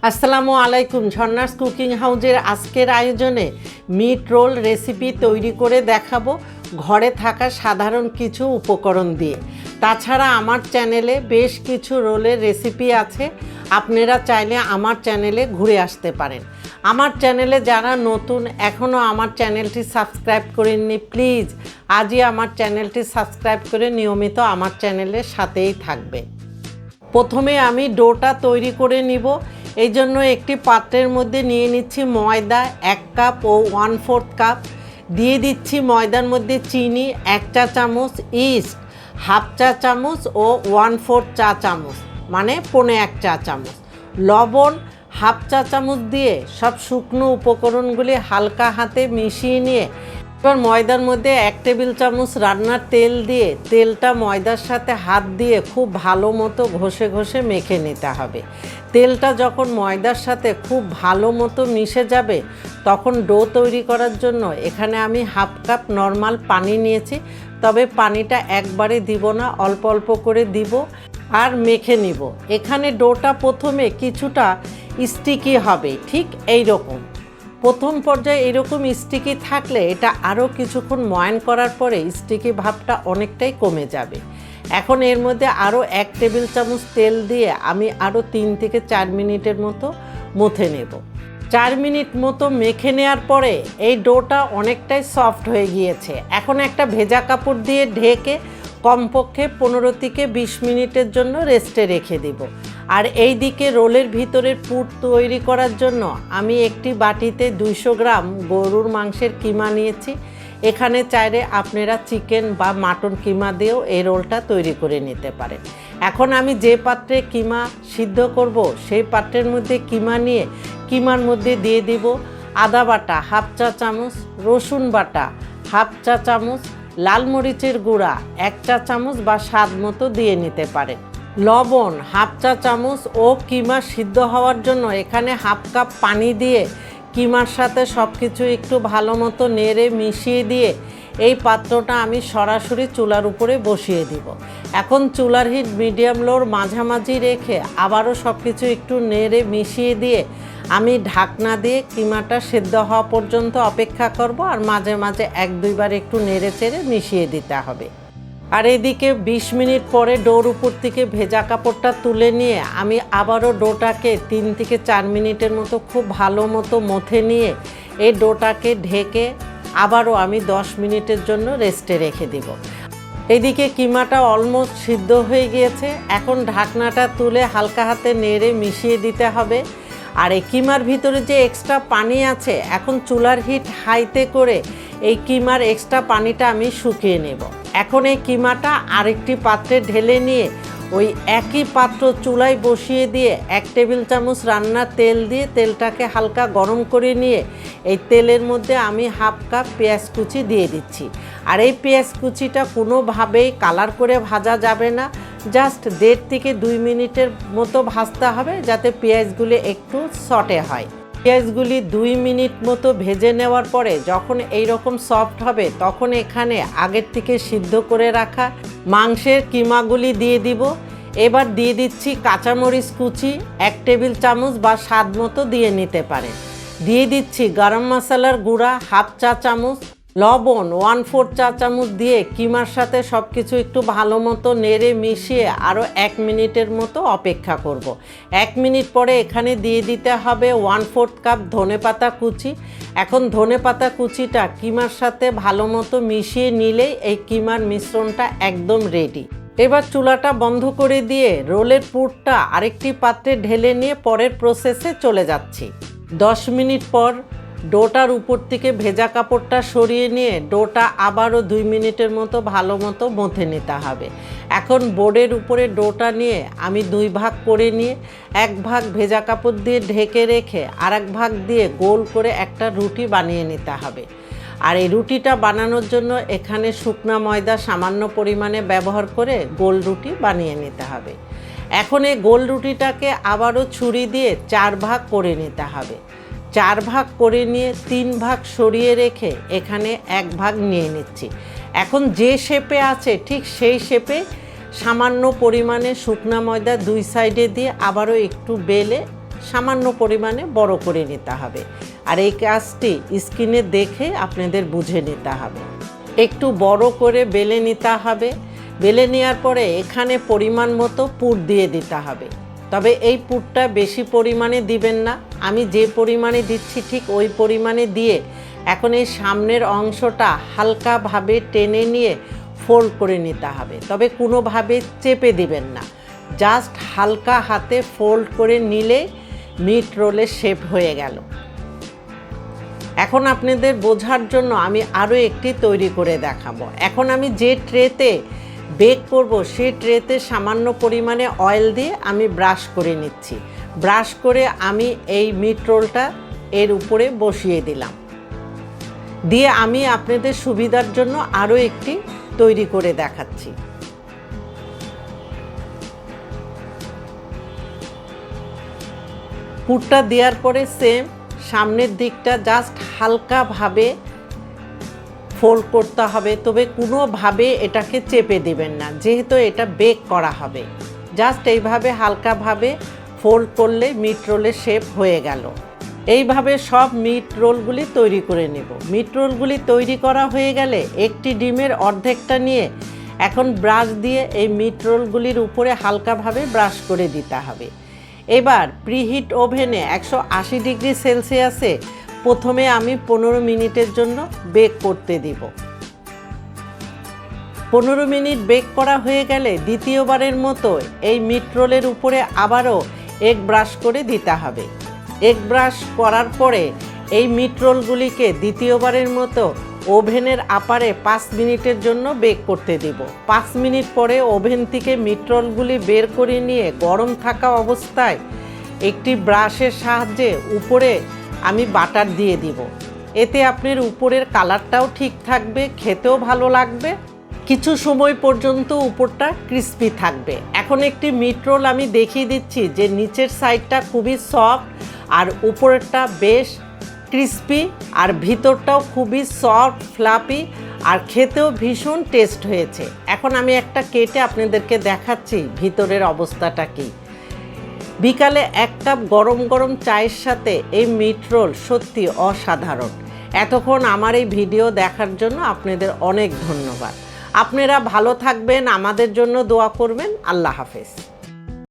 আসসালামু আলাইকুম। ঝর্ণাস কুকিং হাউজের আজকের আয়োজনে মিট রোল রেসিপি তৈরি করে দেখাবো ঘরে থাকা সাধারণ কিছু উপকরণ দিয়ে। তাছাড়া আমার চ্যানেলে বেশ কিছু রোলের রেসিপি আছে, আপনারা চাইলে আমার চ্যানেলে ঘুরে আসতে পারেন। আমার চ্যানেলে যারা নতুন এখনও আমার চ্যানেলটি সাবস্ক্রাইব করেননি, প্লিজ আজই আমার চ্যানেলটি সাবস্ক্রাইব করে নিয়মিত আমার চ্যানেলের সাথেই থাকবে। প্রথমে আমি ডোটা তৈরি করে নিব। এই জন্য একটি পাত্রের মধ্যে নিয়ে নিচ্ছি ময়দা 1 কাপ ও 1/4 কাপ, দিয়ে দিচ্ছি ময়দার মধ্যে চিনি 1 চা চামচ, ইস্ট 1/2 চা চামচ ও 1/4 চা চামচ মানে 1.25 চা চামচ, লবণ 1/2 চা চামচ দিয়ে সব শুকনো উপকরণগুলি হালকা হাতে মিশিয়ে নিয়ে এবার ময়দার মধ্যে 1 টেবিল চামচ রান্নার তেল দিয়ে তেলটা ময়দার সাথে হাত দিয়ে খুব ভালো মতো ঘষে ঘষে মেখে নিতে হবে। তেলটা যখন ময়দার সাথে খুব ভালো মতো মিশে যাবে তখন ডো তৈরি করার জন্য এখানে আমি 1/2 কাপ নর্মাল পানি নিয়েছি, তবে পানিটা একবারে দিব না, অল্প অল্প করে দিব আর মেখে নিব। এখানে ডোটা প্রথমে কিছুটা স্টিকি হবে, ঠিক এই রকম। প্রথম পর্যায়ে এরকম স্টিকি থাকলে এটা আরও কিছুক্ষণ ময়ান করার পরে স্টিকি ভাবটা অনেকটাই কমে যাবে। এখন এর মধ্যে আরও 1 টেবিল চামচ তেল দিয়ে আমি আরও 3 থেকে 4 মিনিটের মতো মথে নেব। 4 মিনিট মতো মেখে নেওয়ার পরে এই ডোটা অনেকটাই সফট হয়ে গিয়েছে। এখন একটা ভেজা কাপড় দিয়ে ঢেকে কমপক্ষে 15 থেকে 20 মিনিটের জন্য রেস্টে রেখে দেব। আর এই দিকে রোলের ভিতরের পুর তৈরি করার জন্য আমি একটি বাটিতে 200 গ্রাম গরুর মাংসের কিমা নিয়েছি। এখানে চাইলে আপনারা চিকেন বা মাটন কিমা দিয়েও এই রোলটা তৈরি করে নিতে পারেন। এখন আমি যে পাত্রে কিমা সিদ্ধ করব সেই পাত্রের মধ্যে কিমা নিয়ে কিমার মধ্যে দিয়ে দিব আদা বাটা 1/2 চা চামচ, রসুন বাটা 1/2 চা চামচ, লাল মরিচের গুঁড়া 1 চা চামচ বা স্বাদ মতো দিয়ে নিতে পারেন, লবণ 1/2 চা চামচ ও কিমা সিদ্ধ হওয়ার জন্য এখানে 1/2 কাপ পানি দিয়ে কিমার সাথে সব কিছু একটু ভালো মতো নেড়ে মিশিয়ে দিয়ে এই পাত্রটা আমি সরাসরি চুলার উপরে বসিয়ে দিব। এখন চুলার হিট মিডিয়াম লোর মাঝামাঝি রেখে আবারও সব কিছু একটু নেড়ে মিশিয়ে দিয়ে আমি ঢাকনা দিয়ে কিমাটা সেদ্ধ হওয়া পর্যন্ত অপেক্ষা করব, আর মাঝে মাঝে 1-2 বার একটু নেড়ে চেড়ে মিশিয়ে দিতে হবে। আর এদিকে 20 মিনিট পরে ডোর উপর থেকে ভেজা কাপড়টা তুলে নিয়ে আমি আবারও ডোটাকে 3 থেকে 4 মিনিটের মতো খুব ভালো মতো মথে নিয়ে এই ডোটাকে ঢেকে আবারও আমি 10 মিনিটের জন্য রেস্টে রেখে দেব। এদিকে কিমাটা অলমোস্ট সিদ্ধ হয়ে গিয়েছে। এখন ঢাকনাটা তুলে হালকা হাতে নেড়ে মিশিয়ে দিতে হবে। আর এই কিমার ভিতরে যে এক্সট্রা পানি আছে এখন চুলার হিট হাইতে করে এই কিমার এক্সট্রা পানিটা আমি শুকিয়ে নেব। এখন এই কিমাটা আরেকটি পাত্রে ঢেলে নিয়ে ওই একই পাত্র চুলায় বসিয়ে দিয়ে 1 টেবিল চামচ রান্নার তেল দিয়ে তেলটাকে হালকা গরম করে নিয়ে এই তেলের মধ্যে আমি 1/2 কাপ পেঁয়াজ কুচি দিয়ে দিচ্ছি। আর এই পেঁয়াজ কুচিটা কোনোভাবেই কালার করে ভাজা যাবে না, জাস্ট 1.5 থেকে 2 মিনিটের মতো ভাজতে হবে যাতে পেঁয়াজগুলি একটু সটে হয়। পেঁয়াজগুলি 2 মিনিট মতো ভেজে নেওয়ার পরে যখন এই রকম সফট হবে তখন এখানে আগের থেকে সিদ্ধ করে রাখা মাংসের কিমাগুলি দিয়ে দিব। এবার দিয়ে দিচ্ছি কাঁচামরিচ কুচি 1 টেবিল চামচ বা স্বাদ মতো দিয়ে নিতে পারেন, দিয়ে দিচ্ছি গরম মশলার গুঁড়া 1/2 চা চামচ, লবণ 1/4 চা চামচ দিয়ে কিমার সাথে সব কিছু একটু ভালো মতো নেড়ে মিশিয়ে আরও 1 মিনিটের মতো অপেক্ষা করব। 1 মিনিট পরে এখানে দিয়ে দিতে হবে 1/4 কাপ ধনেপাতা কুচি। এখন ধনেপাতা কুচিটা কিমার সাথে ভালো মতো মিশিয়ে নিলেই এই কিমার মিশ্রণটা একদম রেডি। এবার চুলাটা বন্ধ করে দিয়ে রোলের পুরটা আরেকটি পাত্রে ঢেলে নিয়ে পরের প্রসেসে চলে যাচ্ছি। 10 মিনিট পর ডোটার উপর থেকে ভেজা কাপড়টা সরিয়ে নিয়ে ডোটা আবারও 2 মিনিটের মতো ভালো মতো মথে নিতে হবে। এখন বোর্ডের উপরে ডোটা নিয়ে আমি 2 ভাগ করে নিয়ে 1 ভাগ ভেজা কাপড় দিয়ে ঢেকে রেখে আরেক ভাগ দিয়ে গোল করে একটা রুটি বানিয়ে নিতে হবে। আর এই রুটিটা বানানোর জন্য এখানে শুকনা ময়দা সামান্য পরিমাণে ব্যবহার করে গোল রুটি বানিয়ে নিতে হবে। এখন এই গোল রুটিটাকে আবারও ছুরি দিয়ে 4 ভাগ করে নিতে হবে। 4 ভাগ করে নিয়ে 3 ভাগ সরিয়ে রেখে এখানে 1 ভাগ নিয়ে নিচ্ছি। এখন যে শেপে আছে ঠিক সেই শেপে সামান্য পরিমাণে শুকনা ময়দা 2 সাইডে দিয়ে আবারও একটু বেলে সামান্য পরিমাণে বড় করে নিতে হবে। আর এই কাজটি স্ক্রিনে দেখে আপনাদের বুঝে নিতে হবে। একটু বড় করে বেলে নিতে হবে। বেলে নেওয়ার পরে এখানে পরিমাণ মতো পুর দিয়ে দিতে হবে। তবে এই পুরটা বেশি পরিমাণে দিবেন না, আমি যে পরিমাণে দিচ্ছি ঠিক ওই পরিমাণে দিয়ে এখন এই সামনের অংশটা হালকাভাবে টেনে নিয়ে ফোল্ড করে নিতে হবে। তবে কোনোভাবে চেপে দিবেন না, জাস্ট হালকা হাতে ফোল্ড করে নিলে মিট রোলের শেপ হয়ে গেল। এখন আপনাদের বোঝার জন্য আমি আরও একটি তৈরি করে দেখাবো। এখন আমি যে ট্রেতে বেক করব সেই ট্রেতে সামান্য পরিমাণে অয়েল দিয়ে আমি ব্রাশ করে নিচ্ছি। ব্রাশ করে আমি এই মিট রোলটা এর উপরে বসিয়ে দিলাম। দিয়ে আমি আপনাদের সুবিধার জন্য আরও একটি তৈরি করে দেখাচ্ছি। পুরটা দেওয়ার পরে সেম সামনের দিকটা জাস্ট হালকাভাবে ফোল্ড করতে হবে, তবে কোনোভাবে এটাকে চেপে দিবেন না, যেহেতু এটা বেক করা হবে। জাস্ট এইভাবে হালকাভাবে ফোল্ড করলে মিট রোলের শেপ হয়ে গেল। এইভাবে সব মিট রোলগুলি তৈরি করে নেব। মিট রোলগুলি তৈরি করা হয়ে গেলে একটি ডিমের অর্ধেকটা নিয়ে এখন ব্রাশ দিয়ে এই মিট রোলগুলির উপরে হালকাভাবে ব্রাশ করে দিতে হবে। এবার প্রিহিট ওভেনে 180 ডিগ্রি সেলসিয়াসে প্রথমে আমি 15 মিনিটের জন্য বেক করতে দিব। 15 মিনিট বেক করা হয়ে গেলে দ্বিতীয়বারের মতো এই মিট রোলের উপরে আবারও এগ ব্রাশ করে দিতে হবে। এগ ব্রাশ করার পরে এই মিট রোলগুলিকে দ্বিতীয়বারের মতো ওভেনের আপারে 5 মিনিটের জন্য বেক করতে দিব। 5 মিনিট পরে ওভেন থেকে মিট রোলগুলি বের করে নিয়ে গরম থাকা অবস্থায় একটি ব্রাশের সাহায্যে উপরে আমি বাটার দিয়ে দিব। এতে আপনার উপরের কালারটাও ঠিক থাকবে, খেতেও ভালো লাগবে, কিছু সময় পর্যন্ত উপরটা ক্রিস্পি থাকবে। এখন একটি মিট রোল আমি দেখিয়ে দিচ্ছি যে নিচের সাইডটা খুবই সফট আর উপরেরটা বেশ ক্রিস্পি আর ভিতরটাও খুবই সফট ফ্লাপি আর খেতেও ভীষণ টেস্ট হয়েছে। এখন আমি একটা কেটে আপনাদেরকে দেখাচ্ছি ভিতরের অবস্থাটা কী। বিকালে 1 কাপ গরম গরম চায়ের সাথে এই মিট রোল সত্যি অসাধারণ। এতক্ষণ আমার এই ভিডিও দেখার জন্য আপনাদের অনেক ধন্যবাদ। আপনারা ভালো থাকবেন, আমাদের জন্য দোয়া করবেন। আল্লাহ হাফেজ।